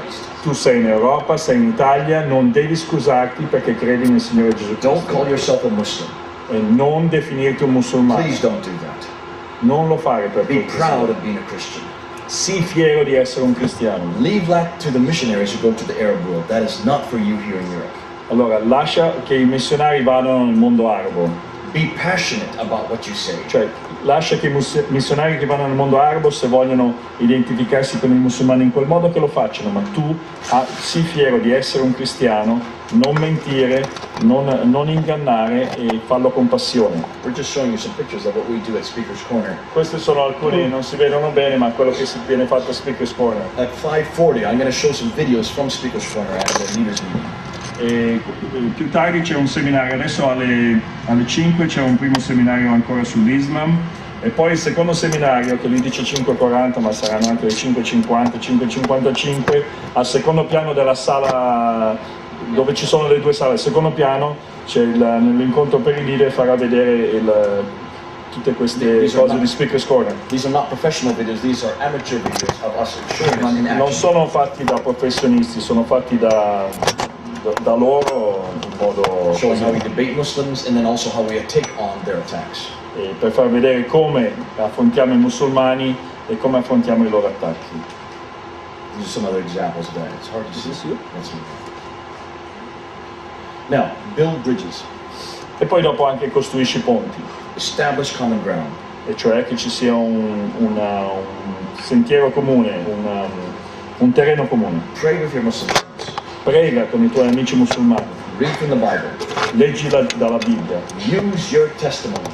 Christ. Tu sei in Europa, sei in Italia, non devi scusarti perché credi nel Signore Gesù Don't Cristo. call yourself a Muslim. E non definirti un musulmano. Please don't do that. Non lo fare per Be cortesia. proud of being a Christian. Sii fiero di essere un cristiano. Leave that to the missionaries who go to the Arab world. That is not for you here in Europe. Allora, lascia che i missionari vadano nel mondo arabo. Be passionate about what you say. Cioè, lascia che i missionari che vanno nel mondo arabo, se vogliono identificarsi con i musulmani in quel modo, che lo facciano, ma tu sii fiero di essere un cristiano, non mentire, non ingannare e farlo con passione. We're just showing you some pictures of what we do at Speaker's Corner. Questi sono alcuni, non si vedono bene, ma quello che si viene fatto a Speaker's Corner. At 5:40, I'm going to show some videos from Speaker's Corner at the leaders meeting. E più tardi c'è un seminario, adesso alle 5 c'è un primo seminario ancora sull'Islam, e poi il secondo seminario, che lui dice 5:40 ma saranno anche le 5:50, 5:55, al secondo piano della sala dove ci sono le due sale. Al secondo piano c'è nell'incontro per i leader, farà vedere tutte queste cose di Speaker's Corner. These are not professional videos, these are amateur videos of us showing us in Non action. sono fatti da professionisti, sono fatti da loro in modo Showing how we debate Muslims and then also how we take on their attacks. per far vedere come affrontiamo i musulmani e come affrontiamo i loro attacchi. These are some other examples of that. It's hard to see. That's me. Now, build bridges. E poi dopo anche costruisci ponti, Establish common ground. e cioè che ci sia un sentiero comune, un terreno comune. Pray with your Muslim friends. Prega con i tuoi amici musulmani, Read from the Bible. leggi dalla Bibbia, Use your testimony.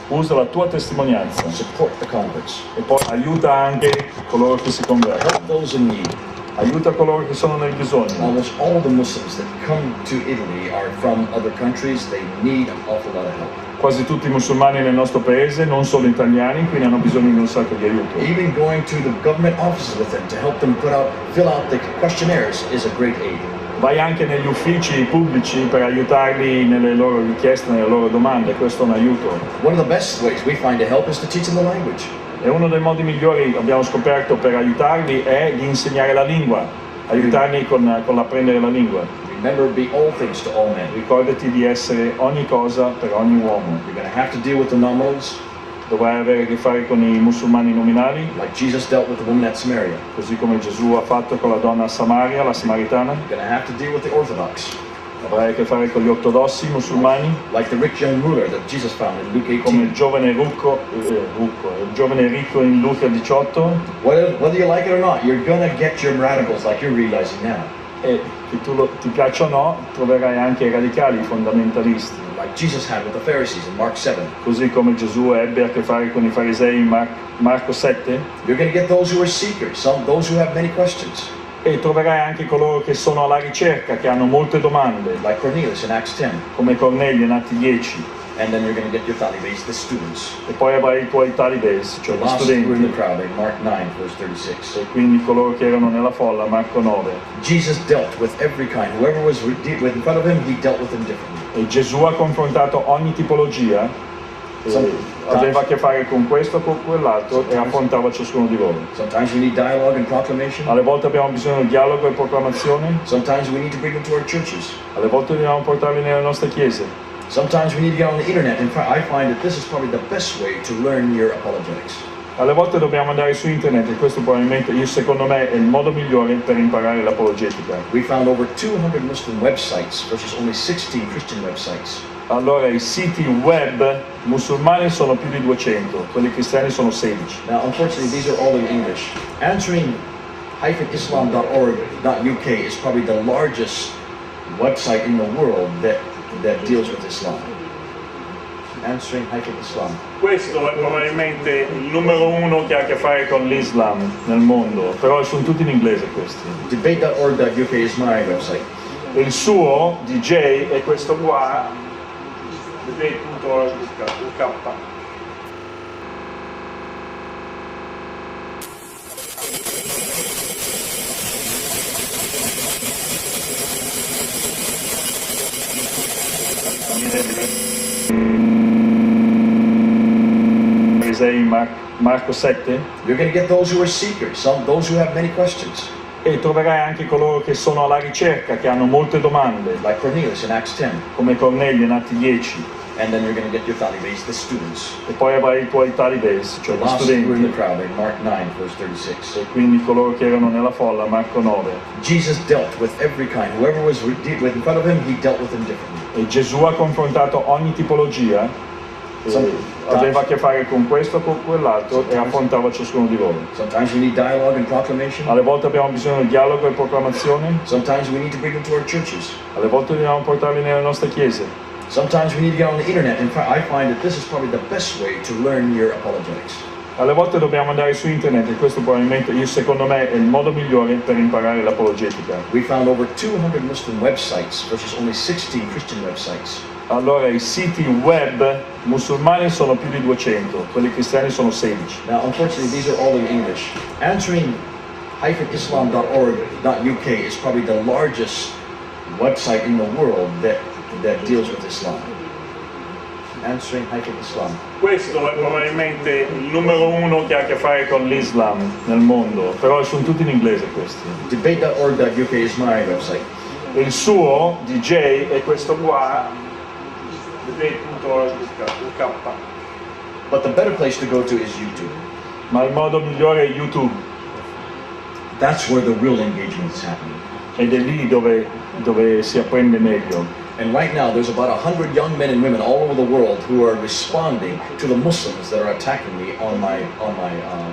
usa la tua testimonianza Support the converts. e poi aiuta anche coloro che si convertono, Help those in need. aiuta coloro che sono nel bisogno. Almost all the Muslims that come to Italy are from other countries. They need an awful lot of help. Quasi tutti i musulmani nel nostro paese, non solo italiani, quindi hanno bisogno di un sacco di aiuto. Even going to the government offices with them to help them fill out the questionnaires is a great aid. Vai anche negli uffici pubblici per aiutarli nelle loro richieste, nelle loro domande, questo è un aiuto. One of the best ways we find to help is to teach them the language. E uno dei modi migliori, abbiamo scoperto, per aiutarli è di insegnare la lingua, aiutarli con l'apprendere la lingua. Remember, be all things to all men. Ricordati di essere ogni cosa per ogni uomo. You're going to have to deal with the nominals, Dovrai avere a che fare con i musulmani nominali, like Jesus dealt with the woman at Samaria. così come Gesù ha fatto con la donna a Samaria, la samaritana. You're going to have to deal with the Orthodox, Avrai a che fare con gli ortodossi musulmani, like the rich young ruler that Jesus found in Luke come 18. il giovane ricco in Luca 18. Whether you like it or not, you're going to get your radicals like you're realizing now. E che ti piaccia o no, troverai anche i radicali, i fondamentalisti, Like Jesus had with the Pharisees in Mark 7. così come Gesù ebbe a che fare con i farisei in Marco 7. You're going to get those who are seekers, those who have many questions, E troverai anche coloro che sono alla ricerca, che hanno molte domande, like Cornelius in Acts 10. come Cornelio in Atti 10. And then you're going to get your talibes, the students. E poi avrai i tuoi talibes, cioè The gli lost who were in the studenti, crowd in Mark 9, verse 36. e quindi coloro che erano nella folla, Marco 9. Jesus dealt with every kind. Whoever was in front of him, he dealt with them differently. E Gesù ha confrontato ogni tipologia, aveva a che fare con questo o con quell'altro, e affrontava ciascuno di loro. Sometimes we need dialogue and proclamation. Alle volte abbiamo bisogno di dialogo e proclamazione, Sometimes we need to bring them to our churches. alle volte dobbiamo portarli nelle nostre chiese. Sometimes we need to get on the internet. In fact, I find that this is probably the best way to learn your apologetics. Alle volte dobbiamo andare su internet, e questo probabilmente, secondo me, è il modo migliore per imparare l'apologetica. We found over 200 Muslim websites versus only 16 Christian websites. Allora, i siti web musulmani sono più di 200, quelli cristiani sono 16. Now, unfortunately, these are all in English. Answering-islam.org.uk is probably the largest website in the world that deals with Islam. Answering-islam. Questo è probabilmente il numero uno che ha a che fare con l'Islam nel mondo, però sono tutti in inglese questi. Debate.org.uk is my website. Il suo, DJ, è questo qua, debate.org.uk. Marco 7. You're going to get those who are seekers, those who have many questions. E troverai anche coloro che sono alla ricerca, che hanno molte domande, like Cornelius in Acts 10. come Cornelio in Atti 10. And then you're going to get your talibes, the students. E poi avrai i tuoi talibes, cioè The gli lost who were in the studenti, crowd in Mark 9, verse 36. e quindi coloro che erano nella folla, Marco 9. Jesus dealt with every kind. Whoever was in front of him, he dealt with them differently. E Gesù ha confrontato ogni tipologia, aveva a che fare con questo o con quell'altro e affrontava ciascuno di loro. Sometimes we need dialogue and proclamation. Alle volte abbiamo bisogno di dialogo e proclamazione, Sometimes we need to bring them to our churches. alle volte dobbiamo portarli nelle nostre chiese. Sometimes we need to get on the internet. In fact, I find that this is probably the best way to learn your apologetics. Alle volte dobbiamo andare su internet e questo probabilmente, secondo me, è il modo migliore per imparare l'apologetica. We found over 200 Muslim websites versus only 16 Christian websites. Allora, i siti web musulmani sono più di 200, quelli cristiani sono 16. Now, unfortunately, these are all in English. Answering-islam.org.uk is probably the largest website in the world that deals with Islam. Answering-islam. Questo è probabilmente il numero uno che ha a che fare con l'Islam nel mondo, però sono tutti in inglese questi. Debate.org.uk is my website. Il suo, DJ, è questo qua, debate.org.uk. But the better place to go to is YouTube. Ma il modo migliore è YouTube, That's where the real engagement is happening. ed è lì dove si apprende meglio. And right now, there's about 100 young men and women all over the world who are responding to the Muslims that are attacking me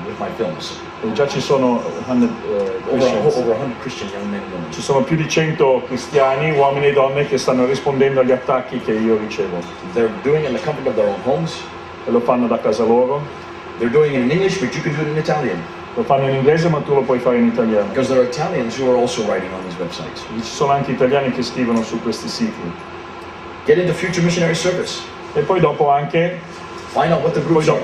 with my films. E già ci sono Over 100 Christian young men and women. Ci sono più di 100 cristiani, uomini e donne, che stanno rispondendo agli attacchi che io ricevo. They're doing it in the comfort of their own homes. E lo fanno da casa loro, They're doing it in English, but you can do it in Italian. lo fanno in inglese, ma tu lo puoi fare in italiano. Because there are Italians who are also writing on these websites. Ci sono anche italiani che scrivono su questi siti. Get into future missionary service. E poi dopo anche Find out what the groups are.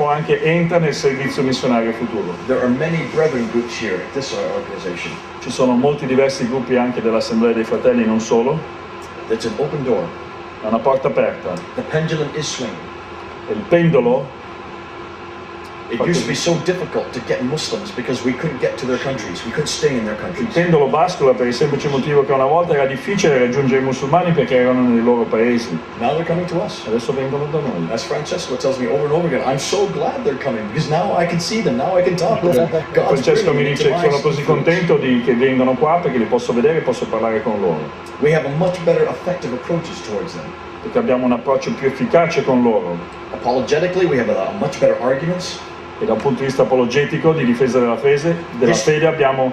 entra nel servizio missionario futuro. There are many brethren groups here at this organization. Ci sono molti diversi gruppi anche dell'Assemblea dei Fratelli, non solo. That's an open door. È una porta aperta. The pendulum is swinging. E il pendolo, It used to be so difficult to get Muslims because we couldn't get to their countries. We couldn't stay in their il countries. pendolo bascola per il semplice motivo che una volta era difficile raggiungere i musulmani perché erano nei loro paesi. Now they're coming to us. Adesso vengono da noi. As Francesco tells me over and over again, I'm so glad they're coming because now I can see them, now I can talk with them. God's Francesco mi bringing dice them che to sono my così fruits. contento che vengono qua perché li posso vedere e posso parlare con loro, We have a much better effective approaches towards them. perché abbiamo un approccio più efficace con loro, Apologetically, we have a much better arguments. e da un punto di vista apologetico, di difesa della fede abbiamo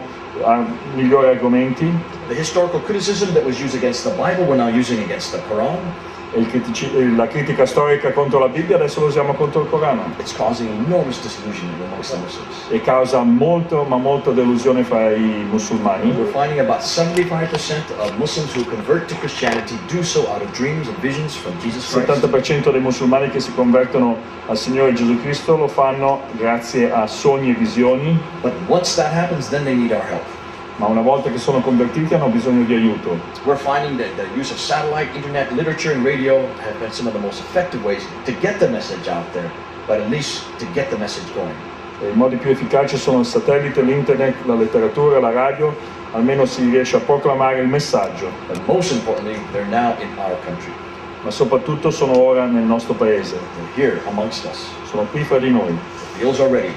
migliori argomenti, The historical criticism that was used against the Bible, we're now using against the Quran. e la critica storica contro la Bibbia adesso lo usiamo contro il Corano, It's causing enormous disillusionment amongst the Muslims. e causa molta delusione fra i musulmani. We're finding about 75% of Muslims who convert to Christianity do so out of dreams and visions from Jesus Il Christ. 70% dei musulmani che si convertono al Signore Gesù Cristo lo fanno grazie a sogni e visioni, But once that happens, then they need our help. ma una volta che sono convertiti hanno bisogno di aiuto. We're finding that the use of satellite, internet, literature, and radio have been some of the most effective ways to get the message out there, but at least to get the message going. E i modi più efficaci sono il satellite, l'internet, la letteratura, la radio, almeno si riesce a proclamare il messaggio, But most importantly, they're now in our country. ma soprattutto sono ora nel nostro paese, They're here amongst us. sono qui fra di noi, The fields are ready.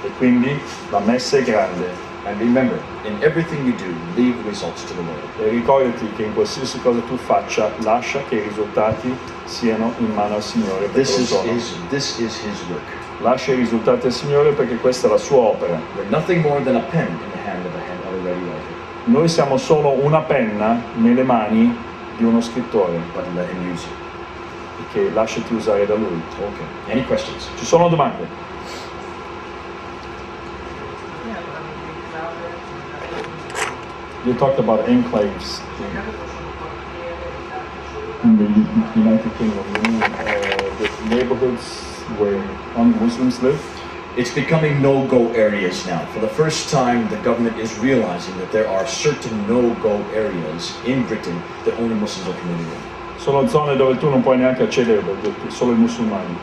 e quindi la messa è grande. And remember, in everything you do, leave the results to the Lord. E ricordati che in qualsiasi cosa tu faccia, lascia che i risultati siano in mano al Signore, perché This lo is sono. His work. Lascia i risultati al Signore perché questa è la sua opera. We're nothing more than a pen in the hand of a ready writer. Noi siamo solo una penna nelle mani di uno scrittore, But let him use it. che lasciati usare da lui. Okay. Any questions? Ci sono domande? You talked about enclaves in the United Kingdom, the neighborhoods where non-Muslims live. It's becoming no-go areas now. For the first time, the government is realizing that there are certain no-go areas in Britain that only Muslims are permitted in. Sono zone dove tu non puoi neanche accedere perché solo i musulmani.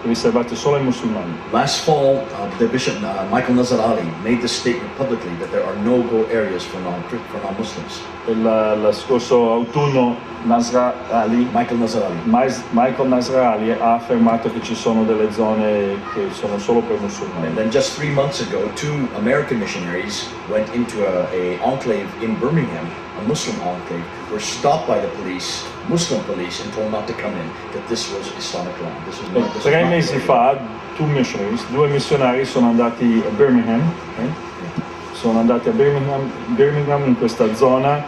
riservate solo ai musulmani. Last fall, the Bishop Michael Nazar Ali made the statement publicly that there are no-go areas for non-Muslims. Lo scorso autunno Michael Nazar Ali ha affermato che ci sono delle zone che sono solo per musulmani. And then just 3 months ago, 2 American missionaries went into a enclave in Birmingham, a Muslim enclave, were stopped by the police, Muslim police, and told not to come in, that this was Islamic land. This was not, this 3 was mesi not fa, 2 missionari sono andati a Birmingham, Birmingham in questa zona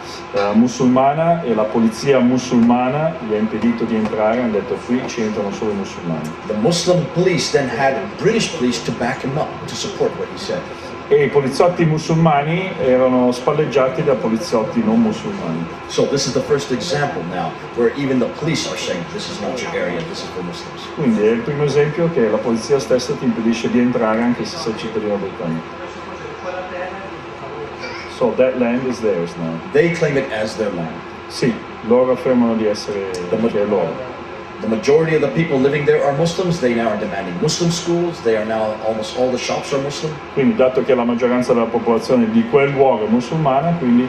musulmana, e la polizia musulmana gli ha impedito di entrare, hanno detto qui ci entrano solo i musulmani. The Muslim police then had British police to back him up, to support what he said. E i poliziotti musulmani erano spalleggiati da poliziotti non musulmani. So this is the first example now where even the police are saying this is not your area, this is for Muslims. Quindi è il primo esempio che la polizia stessa ti impedisce di entrare anche se sei cittadino britannico. So that land is theirs now. They claim it as their land. Sì, loro affermano di essere che è loro. The majority of the people living there are Muslims. They now are demanding Muslim schools. They are now, almost all the shops are Muslim. Quindi, dato che la maggioranza della popolazione di quel luogo è musulmana, quindi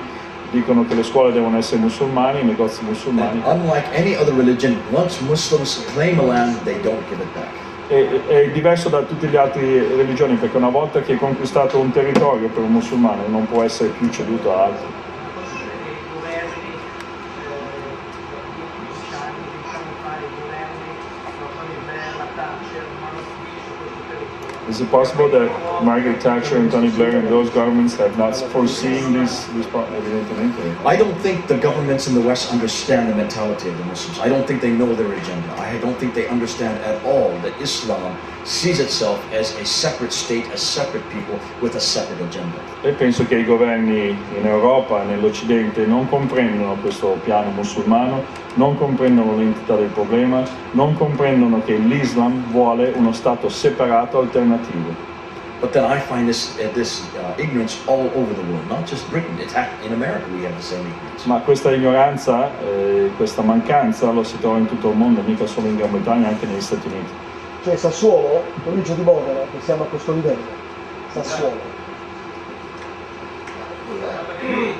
dicono che le scuole devono essere musulmane, i negozi musulmani. And unlike any other religion, once Muslims claim a land, they don't give it back. È diverso da tutte le altre religioni, perché una volta che hai conquistato un territorio per un musulmano non può essere più ceduto a altri. Is it possible that Margaret Thatcher and Tony Blair and those governments have not foreseen this part? Evidentemente. I don't think the governments in the West understand the mentality of the Muslims. I don't think they know their agenda. I don't think they understand at all that Islam sees itself as a separate state, a separate people with a separate agenda. E penso che i governi in Europa e nell'Occidente non comprendono questo piano musulmano, non comprendono l'entità del problema, non comprendono che l'Islam vuole uno stato separato alternativo. But then I find this ignorance all over the world, not just Britain. In America we have the same ignorance. Ma questa ignoranza, questa mancanza lo si trova in tutto il mondo, mica solo in Gran Bretagna, anche negli Stati Uniti. Cioè Sassuolo, provincia di Modena, che siamo a questo livello. Sassuolo.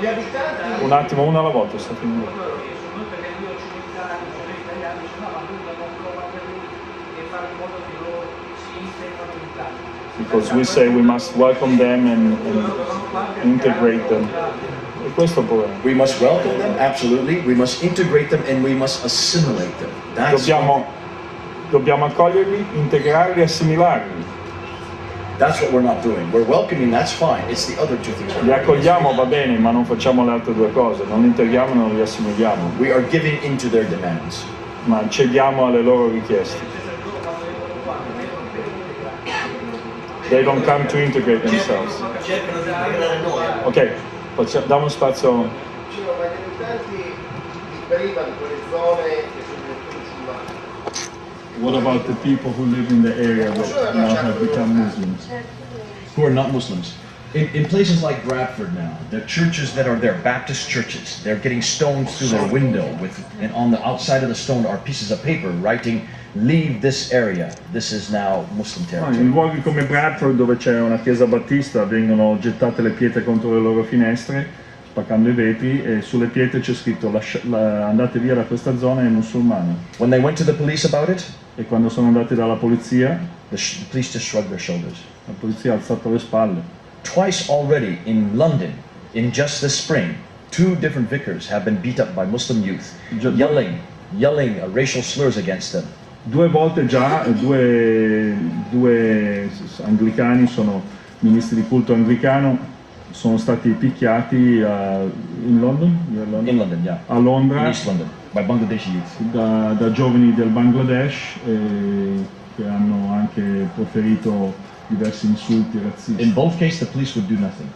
Gli abitanti... Un attimo, uno alla volta, sta finendo. Because we say we must welcome them and integrate them. E questo è il problema. We must welcome them, absolutely. We must integrate them and we must assimilate them. Dobbiamo accoglierli, integrarli, assimilarli. That's what we're not doing. We're welcoming, that's fine. It's the other two things. Li accogliamo, va bene, ma non facciamo le altre due cose. Non li integriamo e non li assimiliamo. We are giving into their demands. Ma cediamo alle loro richieste. They don't come to integrate themselves. Ok, diamo spazio. Ma gli abitanti differivano in quelle zone che sono diventate musulmane. What about the people who live in the area that now have become Muslims? Who are not Muslims. In places like Bradford now, the churches that are there, Baptist churches, they're getting stoned through their window and on the outside of the stone are pieces of paper writing, "Leave this area. This is now Muslim territory." In luoghi come Bradford, dove c'è una chiesa battista, vengono gettate le pietre contro le loro finestre, spaccando i vetri, e sulle pietre c'è scritto andate via da questa zona, è musulmana. When they went to the police about it, E quando sono andati dalla polizia, the police just shrugged their shoulders. la polizia ha alzato le spalle. Twice already in London, in just this spring, 2 different vicars have been beat up by Muslim youth, yelling racial slurs against them. 2 volte già due anglicani, sono ministri di culto anglicano, sono stati picchiati in London? In London, yeah. A Londra, In East London, by Bangladeshi youth. da giovani del Bangladesh, che hanno anche proferito diversi insulti razzisti. In both cases, the police would do nothing.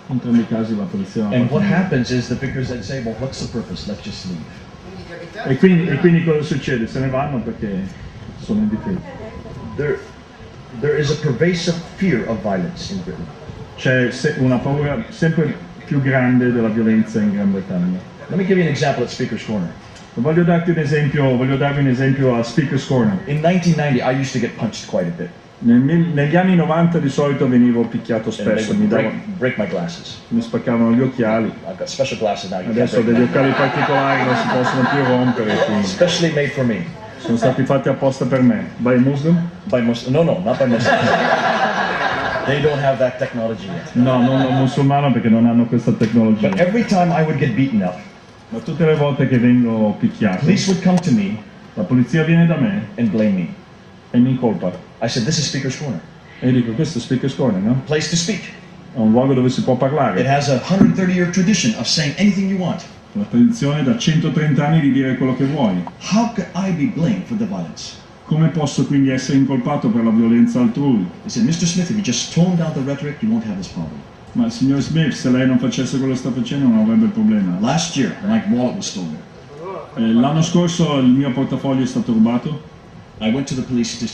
In entrambi i casi la polizia non And fa what niente. happens is the vicars then say, well, what's the purpose? Let's just leave. Quindi gli abitanti... E quindi cosa succede? Se ne vanno perché sono indifesi. There is a pervasive fear of violence in Britain. C'è una paura sempre più grande della violenza in Gran Bretagna. Let me give you an example at Speaker's Corner. Voglio darvi un esempio a Speaker's Corner. In 1990, I used to get punched quite a bit. Negli anni 90 di solito venivo picchiato And they spesso, would mi break my glasses. spaccavano gli occhiali. I've got special glasses now. You can't Adesso ho break degli them. occhiali particolari, non si possono più rompere, quindi Specially made for me. sono stati fatti apposta per me. By Muslim? By Muslim. No, not by Muslim. They don't have that technology yet. No, non musulmano perché non hanno questa tecnologia. But every time I would get beaten up, Ma tutte le volte che vengo picchiato, police would come to me la polizia viene da me and blame me. e mi incolpa. I said, this is Speaker's Corner. E dico, questo è Speaker's Corner, no? Place to speak. È un luogo dove si può It parlare. has a 130-year tradition of saying anything you want. La tradizione da 130 anni di dire quello che vuoi. How could I be blamed for the violence? Come posso quindi essere incolpato per la violenza altrui? They said, Mr. Smith, if you just tone down the rhetoric, you won't have this problem. Ma signor Smith, se lei non facesse quello che sta facendo non avrebbe problema. Last year, my wallet was stolen. L'anno scorso il mio portafoglio è stato rubato. I went to the police to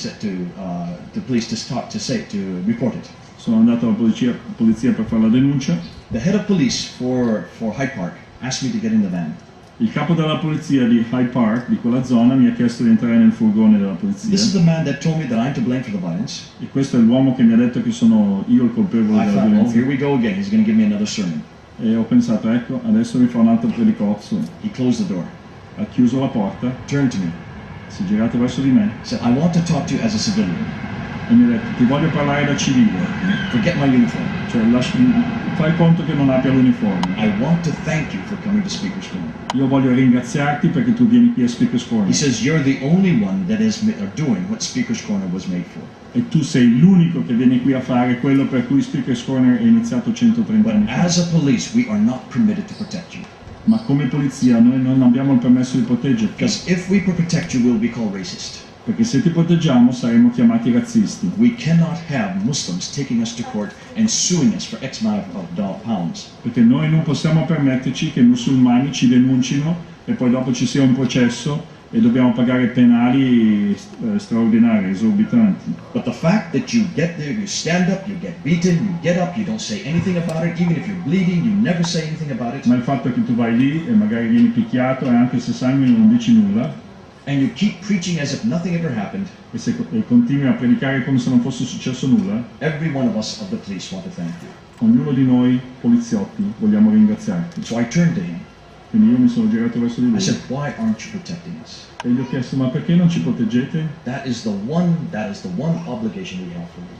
report it. Sono andato alla polizia per fare la denuncia. The head of police for Hyde Park asked me to get in the van. Il capo della polizia di Hyde Park, di quella zona, mi ha chiesto di entrare nel furgone della This is polizia. the man that told me that I'm to blame for the violence. E questo è l'uomo che mi ha detto che sono io il colpevole I della thought, oh, violenza. here we go again. He's going to give me another sermon. E ho pensato, ecco, adesso mi fa un altro predicozzo. He closed the door, Ha chiuso la porta, turned to me, si è girato verso di me said, I want to talk to you as a civilian. e mi ha detto, ti voglio parlare da civile. Forget my uniform. Cioè, fai conto che non abbia l'uniforme. I want to thank you for coming to Speaker's Corner. Io voglio ringraziarti perché tu vieni qui a Speaker's Corner. He says, you're the only one that is doing what Speaker's Corner was made for. E tu sei l'unico che viene qui a fare quello per cui Speaker's Corner è iniziato 130 But anni fa. as a police, we are not permitted to protect you. Ma come polizia noi non abbiamo il permesso di proteggerti. Because if we protect you, we'll be called racist. Perché se ti proteggiamo saremo chiamati razzisti. We cannot have Muslims taking us to court and suing us for X amount of pounds. Perché noi non possiamo permetterci che i musulmani ci denuncino e poi dopo ci sia un processo e dobbiamo pagare penali straordinari, esorbitanti. But the fact that you get there, you stand up, you get beaten, you get up, you don't say anything about it, even if you're bleeding, you never say anything about it, Ma il fatto che tu vai lì e magari vieni picchiato e anche se sanguini non dici nulla and you keep preaching as if nothing ever happened, e continui a predicare come se non fosse successo nulla, every one of us of the police want to thank you. ognuno di noi poliziotti vogliamo ringraziarti. So I turned to him. Quindi io mi sono girato verso di I lui said, why aren't you protecting us? e gli ho chiesto, ma perché non ci proteggete? That is the one obligation we have for you.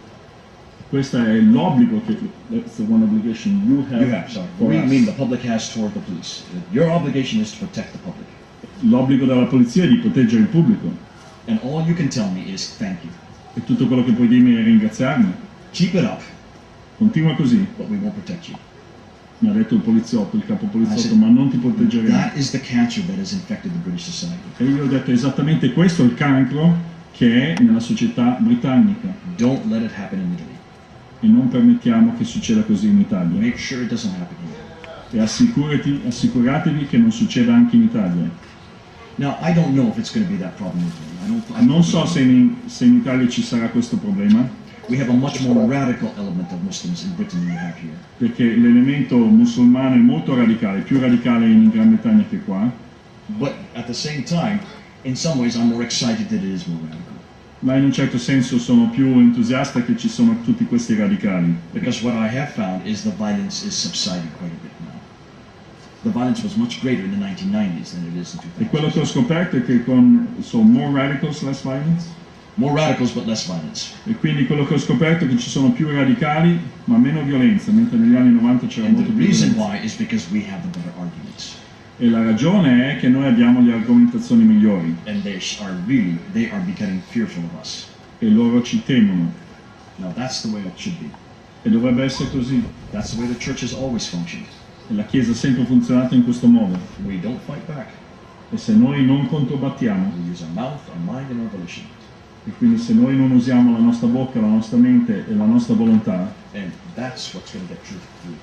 Questo è l'obbligo che, that's the one obligation you have, You have, sorry. for We us. mean the public has toward the police. Your obligation is to protect the public. L'obbligo della polizia è di proteggere il pubblico And all you can tell me is thank you. e tutto quello che puoi dirmi è ringraziarmi. Keep it up, Continua così, but we won't protect you. mi ha detto il poliziotto, il capo I poliziotto, said, ma non ti proteggeremo. that is the cancer that has infected the British society. E io ho detto esattamente questo è il cancro che è nella società britannica Don't let it happen in Italy. e non permettiamo che succeda così in Italia. Make sure it doesn't happen here. E assicuratevi che non succeda anche in Italia. Now, I don't know if it's going to be that problem in Italy. I don't Non so se in Italia ci sarà questo problema, We have a much more radical element of Muslims in Britain than we have here. perché l'elemento musulmano è molto radicale, più radicale in Gran Bretagna che qua, But at the same time, in some ways, I'm more excited that it is more radical. ma in un certo senso sono più entusiasta che ci sono tutti questi radicali. Because what I have found is the violence is subsiding quite a bit now. The violence was much greater in the 1990s than it is in E quello che ho 2000. scoperto è che con more radicals, less violence. More radicals, but less violence. E quindi quello che ho scoperto è che ci sono più radicali ma meno violenza, mentre negli anni 90 c'era And molto the più reason violenza. why is because we have the better arguments. E la ragione è che noi abbiamo le argomentazioni migliori And they are becoming fearful of us. e loro ci temono. Now that's the way it should be. E dovrebbe essere così. That's the way the church has always functioned. E la Chiesa ha sempre funzionato in questo modo. We don't fight back. E se noi non controbattiamo, We use our mouth, our mind, and our volition. e quindi se noi non usiamo la nostra bocca, la nostra mente e la nostra volontà, And that's what's going to get truth through.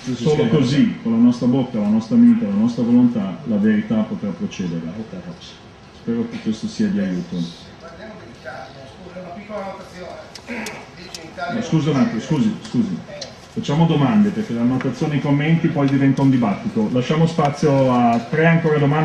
Truth is solo gonna help. così, con la nostra bocca, la nostra mente e la nostra volontà, la verità potrà procedere. I hope that helps. Spero che questo sia di aiuto. Parliamo dell'Italia, scusa, una piccola annotazione. Dice in Italia. Scusa un attimo, scusi. Facciamo domande perché l'annotazione e i commenti poi diventa un dibattito. Lasciamo spazio a 3 ancora domande.